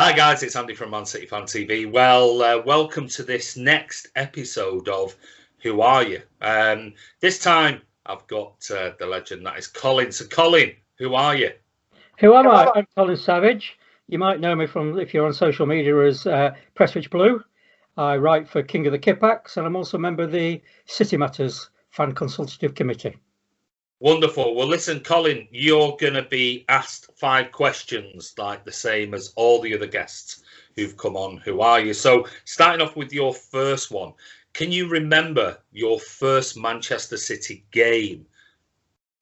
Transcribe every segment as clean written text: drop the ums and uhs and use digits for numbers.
Hi guys, it's Andy from Man City Fan TV. Well, welcome to this next episode of Who Are You? This time I've got the legend that is Colin. So Colin, who are you? Who am I? I'm Colin Savage. You might know me from, if you're on social media, as Prestwich Blue. I write for King of the Kippax, and I'm also a member of the City Matters Fan Consultative Committee. Wonderful. Well, listen, Colin, you're going to be asked 5 questions, like the same as all the other guests who've come on. Who are you? So, starting off with your first one, can you remember your first Manchester City game?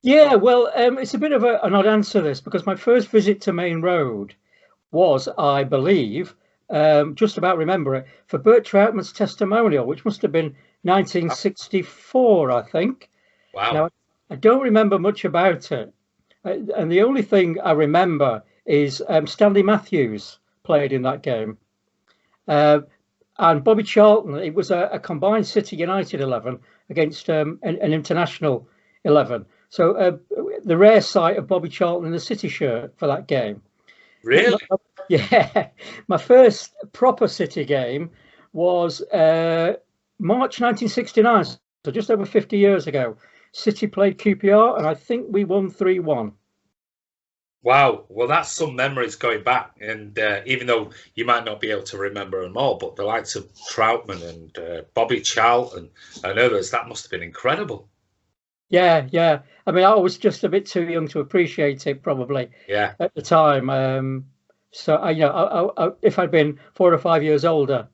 Yeah, well, it's a bit of an odd answer, this, because my first visit to Main Road was, I believe, just about remember it, for Bert Troutman's testimonial, which must have been 1964, I think. Wow. Now, I don't remember much about it. And the only thing I remember is Stanley Matthews played in that game. And Bobby Charlton, it was a combined City United 11 against an international 11. So the rare sight of Bobby Charlton in the City shirt for that game. Really? Yeah. My first proper City game was March 1969, so just over 50 years ago. City played QPR, and I think we won 3-1. Wow. Well, that's some memories going back. And even though you might not be able to remember them all, but the likes of Troutman and Bobby Charlton and others, that must have been incredible. Yeah. I mean, I was just a bit too young to appreciate it, probably. Yeah. At the time. So I if I'd been 4 or 5 years older,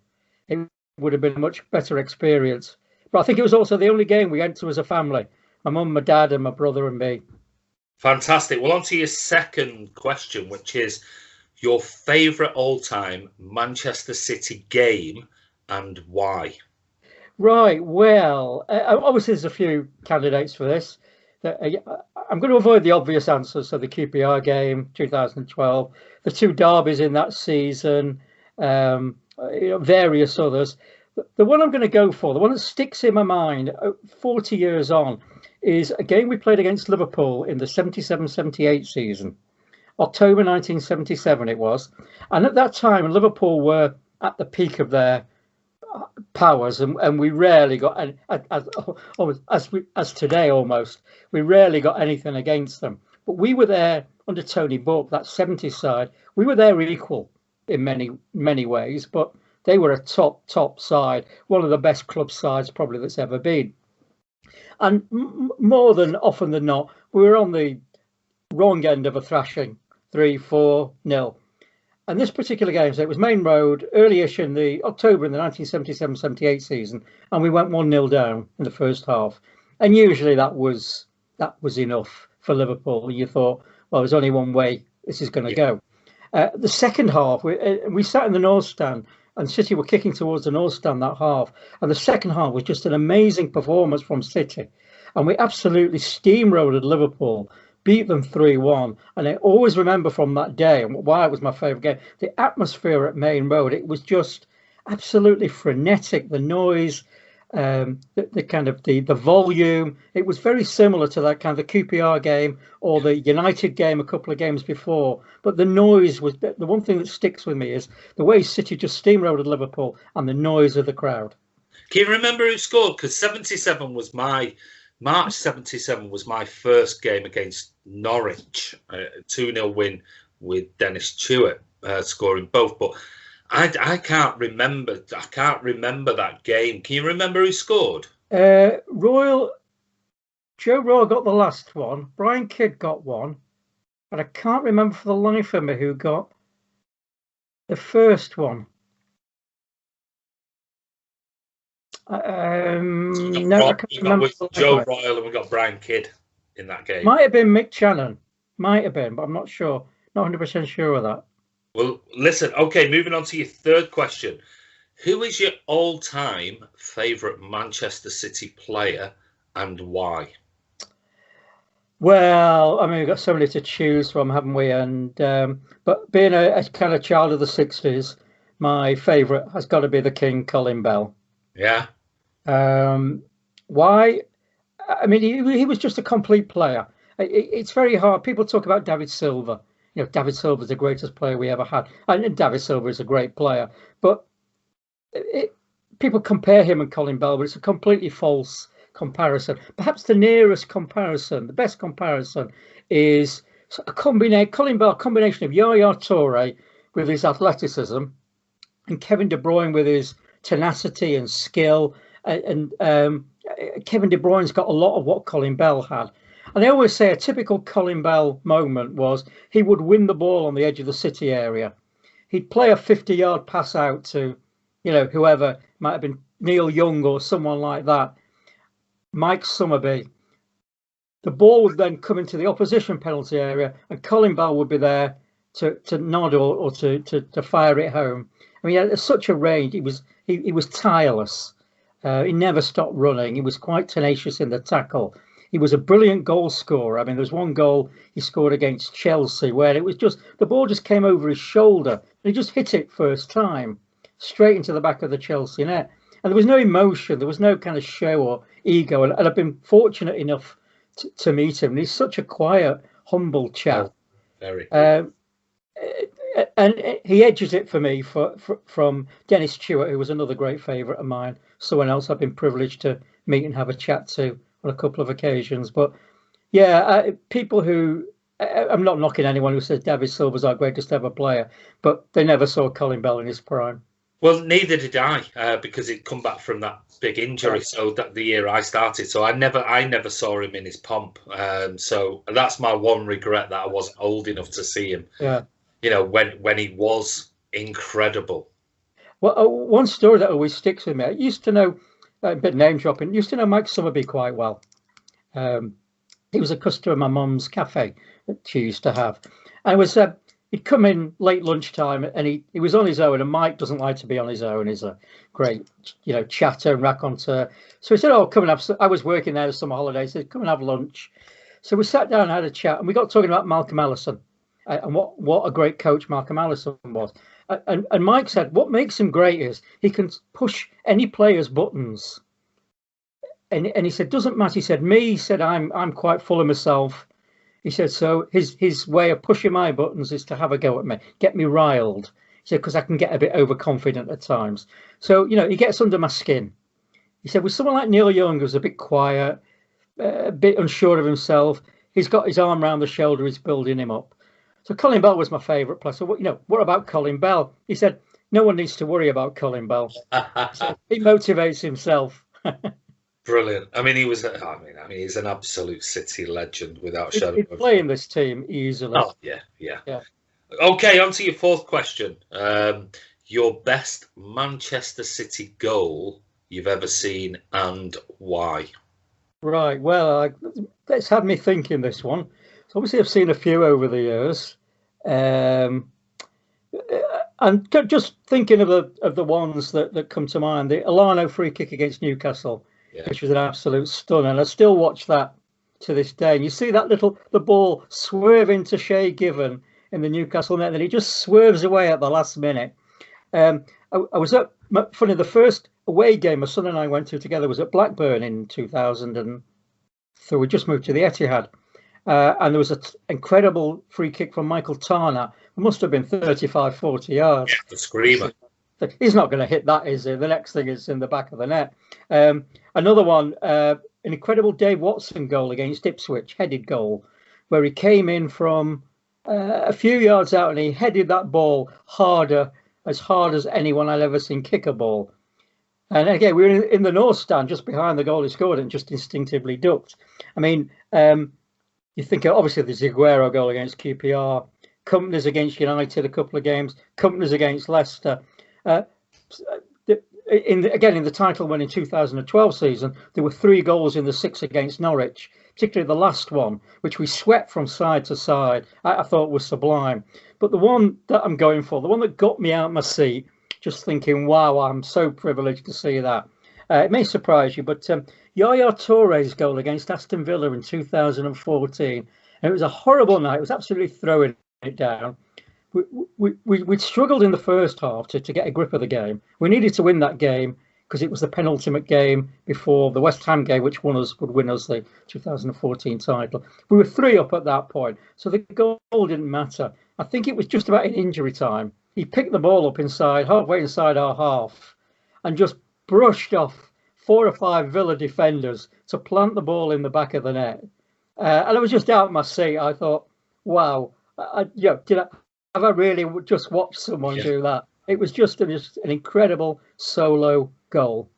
it would have been a much better experience. But I think it was also the only game we went to as a family. My mum, my dad, and my brother and me. Fantastic. Well, on to your second question, which is your favourite all-time Manchester City game and why? Right. Well, obviously there's a few candidates for this. I'm going to avoid the obvious answers. So the QPR game, 2012, the 2 derbies in that season, various others. The one I'm going to go for, the one that sticks in my mind 40 years on, is a game we played against Liverpool in the 77-78 season. October 1977 it was. And at that time, Liverpool were at the peak of their powers, and we rarely got, as today almost, we rarely got anything against them. But we were there under Tony Buck, that 70s side. We were there equal in many ways, but they were a top side, one of the best club sides probably that's ever been. And more than often than not, we were on the wrong end of a thrashing, 3-4-0. And this particular game, so it was Main Road, early-ish in the October in the 1977-78 season, and we went 1-0 down in the first half. And usually that was enough for Liverpool. You thought, well, there's only one way this is going to go. The second half, we sat in the North Stand, and City were kicking towards the North Stand that half. And the second half was just an amazing performance from City. And we absolutely steamrolled Liverpool, beat them 3-1. And I always remember from that day, and why it was my favourite game, the atmosphere at Main Road. It was just absolutely frenetic. The noise, the kind of the volume. It was very similar to that kind of the QPR game or the United game a couple of games before. But the noise was the one thing that sticks with me is the way City just steamrolled Liverpool and the noise of the crowd. Can you remember who scored? Because March 77 was my first game against Norwich, a 2-0 win with Dennis Stewart scoring both. But I can't remember. I can't remember that game. Can you remember who scored? Joe Royal got the last one. Brian Kidd got one, but I can't remember for the life of me who got the first one. No, I can't remember. Joe Royal and we got Brian Kidd in that game. Might have been Mick Channon. Might have been, but I'm not sure. Not 100% sure of that. Well, listen. Okay, moving on to your third question. Who is your all-time favourite Manchester City player and why? Well, I mean, we've got so many to choose from, haven't we? And but being a kind of child of the 60s, my favourite has got to be the King, Colin Bell. Yeah. Why? I mean, he was just a complete player. It's very hard. People talk about David Silva, David Silva's the greatest player we ever had. And David Silva is a great player, but people compare him and Colin Bell, but it's a completely false comparison. Perhaps the nearest comparison, the best comparison, is Colin Bell, combination of Yaya Toure with his athleticism and Kevin De Bruyne with his tenacity and skill. And Kevin De Bruyne's got a lot of what Colin Bell had. And they always say a typical Colin Bell moment was he would win the ball on the edge of the City area. He'd play a 50-yard pass out to, whoever, might have been Neil Young or someone like that, Mike Summerby. The ball would then come into the opposition penalty area, and Colin Bell would be there to nod or to fire it home. I mean, he had such a range. He was tireless. He never stopped running. He was quite tenacious in the tackle. He was a brilliant goal scorer. I mean, there's one goal he scored against Chelsea where it was just the ball just came over his shoulder and he just hit it first time straight into the back of the Chelsea net. And there was no emotion. There was no kind of show or ego. And I've been fortunate enough to meet him. And he's such a quiet, humble chap. Very. And he edges it for me from Dennis Stewart, who was another great favourite of mine. Someone else I've been privileged to meet and have a chat to on a couple of occasions. But yeah, people who, I'm not knocking anyone who says David Silva's our greatest ever player, but they never saw Colin Bell in his prime. Well, neither did I, because he'd come back from that big injury. So that the year I started, so I never saw him in his pomp. So that's my one regret, that I wasn't old enough to see him. Yeah. When he was incredible. Well, one story that always sticks with me. I used to know, a bit name dropping, used to know Mike Summerby quite well. He was a customer of my mum's cafe that she used to have. And he'd come in late lunchtime and he was on his own, and Mike doesn't like to be on his own. He's a great, chatter and raconteur. So he said, come and have, I was working there the summer holidays, he said, come and have lunch. So we sat down and had a chat, and we got talking about Malcolm Allison and what a great coach Malcolm Allison was. And Mike said, what makes him great is he can push any player's buttons. And he said, doesn't matter. He said, I'm quite full of myself. He said, so his way of pushing my buttons is to have a go at me, get me riled. He said, because I can get a bit overconfident at times. So, he gets under my skin. He said, with someone like Neil Young, who's a bit quiet, a bit unsure of himself, he's got his arm around the shoulder, he's building him up. So Colin Bell was my favourite player. So, what about Colin Bell? He said, no one needs to worry about Colin Bell. So he motivates himself. Brilliant. I mean, he's an absolute City legend without shadow of a doubt. He'd play in this team easily. Oh, yeah. Okay, on to your fourth question. Your best Manchester City goal you've ever seen and why? Right. Well, let's have me thinking this one. So obviously I've seen a few over the years. And just thinking of the ones that come to mind, the Alano free kick against Newcastle, which was an absolute stunner. And I still watch that to this day. And you see the ball swerve into Shay Given in the Newcastle net, and he just swerves away at the last minute. I was the first away game my son and I went to together was at Blackburn in 2003. We just moved to the Etihad. And there was an incredible free kick from Michael Tarner. It must have been 35, 40 yards. Yeah, the screamer. He's not going to hit that, is he? The next thing is in the back of the net. Another one, an incredible Dave Watson goal against Ipswich, headed goal, where he came in from a few yards out and he headed that ball as hard as anyone I'd ever seen kick a ball. And again, we were in the north stand just behind the goal he scored and just instinctively ducked. I mean, you think obviously the Aguero goal against QPR, Company's against United a couple of games, Company's against Leicester. In the title win in 2012 season, there were 3 goals in the 6 against Norwich, particularly the last one, which we swept from side to side. I thought was sublime. But the one that I'm going for, the one that got me out of my seat, just thinking, wow, I'm so privileged to see that. It may surprise you, but Yaya Toure's goal against Aston Villa in 2014, and it was a horrible night. It was absolutely throwing it down. We'd struggled in the first half to get a grip of the game. We needed to win that game. because it was the penultimate game before the West Ham game, which would win us the 2014 title. We were 3 up at that point, so the goal didn't matter. I think it was just about in injury time. He picked the ball up halfway inside our half, and just brushed off 4 or 5 Villa defenders to plant the ball in the back of the net. And I was just out of my seat. I thought, wow, have I really just watched someone do that? It was just an incredible solo goal.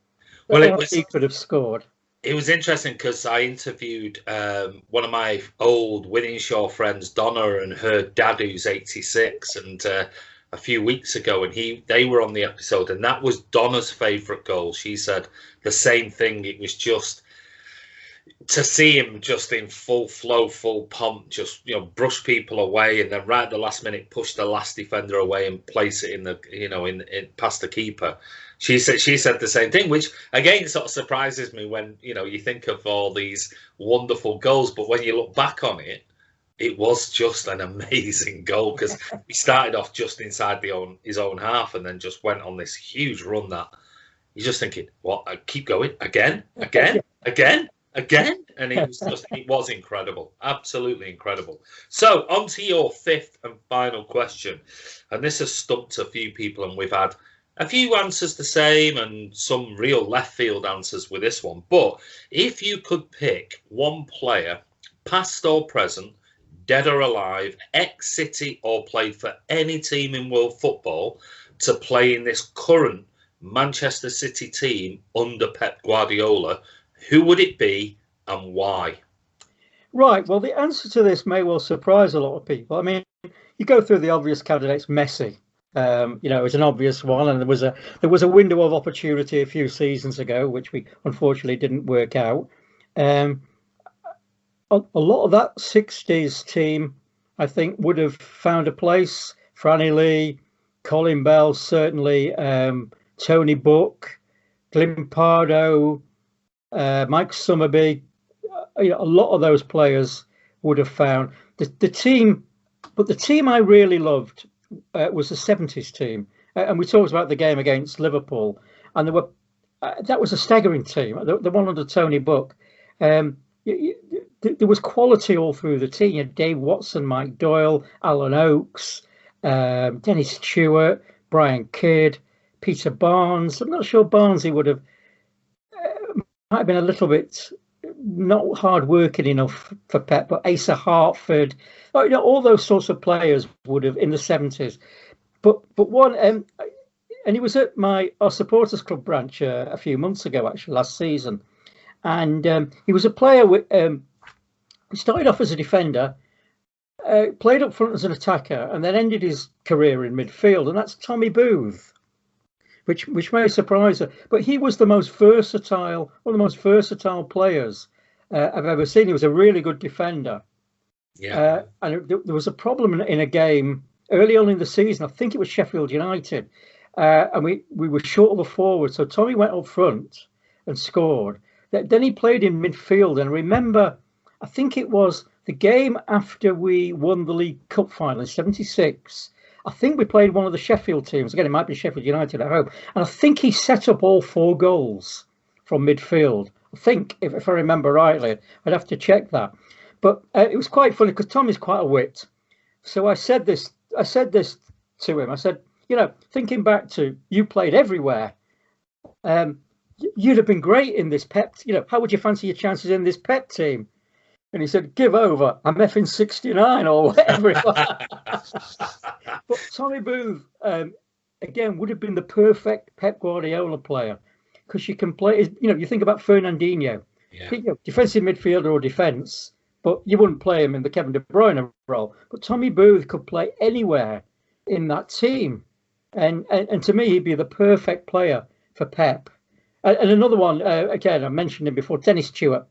Well, he could have scored. It was interesting because I interviewed one of my old Winningshaw friends, Donna, and her dad, who's 86, and a few weeks ago, and they were on the episode, and that was Donna's favourite goal. She said the same thing. It was just to see him just in full flow, full pomp, just brush people away, and then right at the last minute push the last defender away and place it in the in past the keeper. She said the same thing, which again sort of surprises me when you think of all these wonderful goals, but when you look back on it, it was just an amazing goal because he started off just inside his own half and then just went on this huge run that you're just thinking, what? Keep going again, and it was incredible, absolutely incredible. So on to your 5th and final question, and this has stumped a few people, and we've had a few answers the same and some real left field answers with this one. But if you could pick one player, past or present, dead or alive, ex-City or played for any team in world football, to play in this current Manchester City team under Pep Guardiola, who would it be and why? Right. Well, the answer to this may well surprise a lot of people. I mean, you go through the obvious candidates. Messi, it was an obvious one, and there was a window of opportunity a few seasons ago, which we unfortunately didn't work out. A lot of that 60s team, I think, would have found a place. Franny Lee, Colin Bell, certainly, Tony Book, Glenn Pardo, Mike Summerby. A lot of those players would have found the team. But the team I really loved was the 70s team. And we talked about the game against Liverpool. And that was a staggering team, the one under Tony Book. There was quality all through the team. You had Dave Watson, Mike Doyle, Alan Oakes, Dennis Stewart, Brian Kidd, Peter Barnes. I'm not sure Barnsley would have might have been a little bit not hard working enough for Pep, but Asa Hartford, all those sorts of players would have in the 70s. But one, and he was at our supporters club branch a few months ago, actually last season, and he was a player he started off as a defender, played up front as an attacker, and then ended his career in midfield, and that's Tommy Booth. Which may surprise her, but he was one of the most versatile players I've ever seen. He was a really good defender. Yeah. And there was a problem in a game early on in the season. I think it was Sheffield United, and we were short of the forward. So Tommy went up front and scored. Then he played in midfield. And I remember, I think it was the game after we won the League Cup final in '76. I think we played one of the Sheffield teams. Again, it might be Sheffield United at home. And I think he set up all 4 goals from midfield. I think, if I remember rightly, I'd have to check that. But it was quite funny because Tommy's quite a wit. So I said this to him. I said, thinking back to you played everywhere. You'd have been great in this Pep. How would you fancy your chances in this Pep team? And he said, give over, I'm effing 69 or whatever it was. But Tommy Booth, again, would have been the perfect Pep Guardiola player because you can play, you think about Fernandinho, defensive midfielder or defence, but you wouldn't play him in the Kevin De Bruyne role. But Tommy Booth could play anywhere in that team. And to me, he'd be the perfect player for Pep. And another one, again, I mentioned him before, Dennis Stewart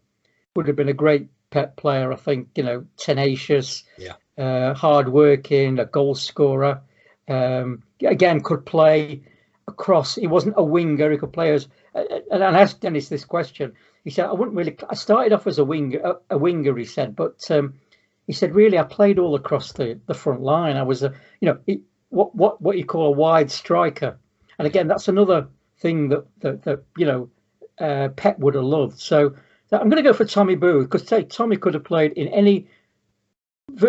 would have been a great Pep player, I think, tenacious, hard-working, a goal scorer. Again, could play across. He wasn't a winger. He could play as. And I asked Dennis this question. He said, I started off as a winger, he said, but he said, really, I played all across the front line. I was, what you call a wide striker. And again, that's another thing that Pep would have loved. So I'm going to go for Tommy Booth, because Tommy could have played in any,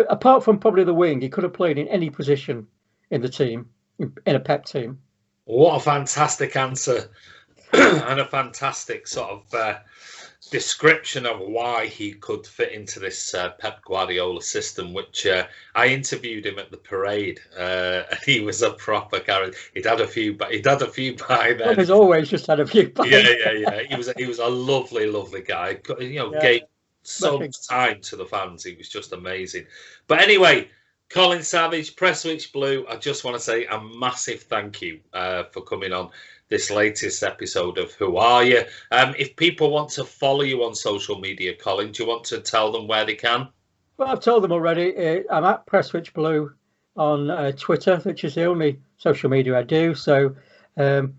apart from probably the wing, he could have played in any position in the team, in a Pep team. What a fantastic answer and a fantastic sort of description of why he could fit into this Pep Guardiola system, which I interviewed him at the parade, and he was a proper character. He'd had a few by then. Well, he's always just had a few by Yeah. He was a lovely guy. Gave so much time to the fans. He was just amazing. But anyway, Colin Savage, Prestwich Blue, I just want to say a massive thank you for coming on this latest episode of Who Are You? If people want to follow you on social media, Colin, do you want to tell them where they can? Well, I've told them already. I'm at Prestwich Blue on Twitter, which is the only social media I do. So I'm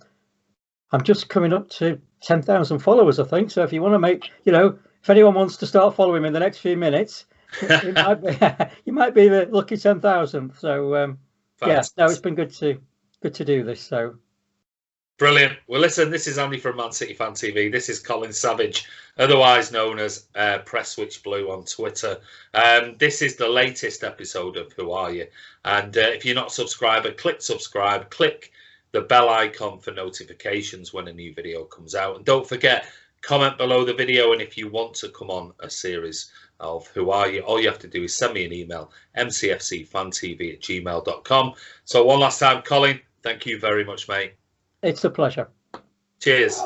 just coming up to 10,000 followers, I think. So if you want to make, if anyone wants to start following me in the next few minutes, you might be the lucky 10,000. So it's been good to do this. So. Brilliant. Well, listen, this is Andy from Man City Fan TV. This is Colin Savage, otherwise known as Prestwich Blue on Twitter. This is the latest episode of Who Are You? And if you're not a subscriber, click subscribe, click the bell icon for notifications when a new video comes out. And don't forget, comment below the video. And if you want to come on a series of Who Are You? All you have to do is send me an email, mcfcfantv@gmail.com. So one last time, Colin, thank you very much, mate. It's a pleasure. Cheers.